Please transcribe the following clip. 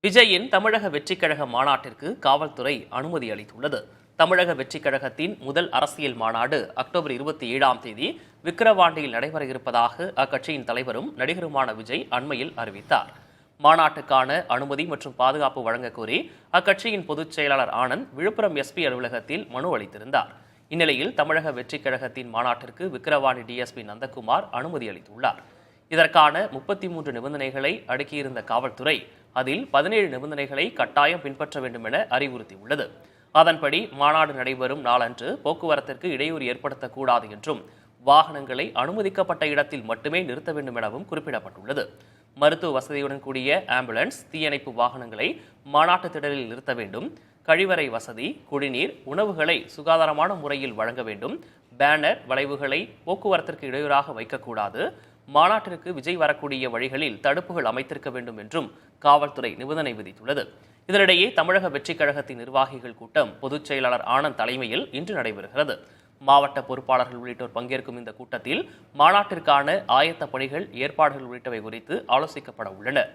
விஜயின் தமிழக வெற்றிக் கழக மாநாட்டிற்கு காவல்துறை அனுமதி அளித்துள்ளது. தமிழக வெற்றிக் கழகத்தின் முதல் அரசியல் மாநாடு அக்டோபர் 27ஆம் தேதி விக்கிரவாண்டியில் நடைபெற இருப்பதாக அக்கட்சியின் தலைவரும் நடிகருமான விஜய் அண்மையில் அறிவித்தார். மாநாட்டுக்கான அனுமதி மற்றும் பாதுகாப்பு வழங்கக் கோரி அக்கட்சியின் பொதுச் செயலாளர் ஆனந்த் விழுப்புரம் எஸ்பி அலுவலகத்தில் மனு அளித்திருந்தார். இந்நிலையில் தமிழக வெற்றிக் கழகத்தின் மாநாட்டிற்கு விக்கிரவாண்டி டிஎஸ்பி நந்தகுமார் அனுமதி அளித்துள்ளார். இதற்கான 33 நிபந்தனைகளை அடுக்கியிருந்த காவல்துறை அதில் 17 நிபந்தனைகளை கட்டாயம் பின்பற்ற வேண்டும் என அறிவுறுத்தியுள்ளது. அதன்படி மாநாடு நடைபெறும் நாளன்று போக்குவரத்திற்கு இடையூறு ஏற்படுத்தக்கூடாது என்றும் வாகனங்களை அனுமதிக்கப்பட்ட இடத்தில் மட்டுமே நிறுத்த வேண்டும் எனவும் குறிப்பிடப்பட்டுள்ளது. மருத்துவ வசதியுடன் கூடிய ஆம்புலன்ஸ், தீயணைப்பு வாகனங்களை மாநாட்டு திடலில் நிறுத்த வேண்டும். கழிவறை வசதி, குடிநீர், உணவுகளை சுகாதாரமான முறையில் வழங்க வேண்டும். பேனர், வளைவுகளை போக்குவரத்திற்கு இடையூறாக வைக்கக்கூடாது. மாநாட்டிற்கு விஜய் வரக்கூடிய வழிகளில் தடுப்புகள் அமைத்திருக்க வேண்டும் என்றும் காவல்துறை நிபந்தனை விதித்துள்ளது. இதனிடையே தமிழக வெற்றிக் கழகத்தின் நிர்வாகிகள் கூட்டம் பொதுச் செயலாளர் ஆனந்த் தலைமையில் இன்று நடைபெறுகிறது. மாவட்ட பொறுப்பாளர்கள் உள்ளிட்டோர் பங்கேற்கும் இந்த கூட்டத்தில் மாநாட்டிற்கான ஆயத்த பணிகள், ஏற்பாடுகள் உள்ளிட்டவை குறித்து ஆலோசிக்கப்பட உள்ளன.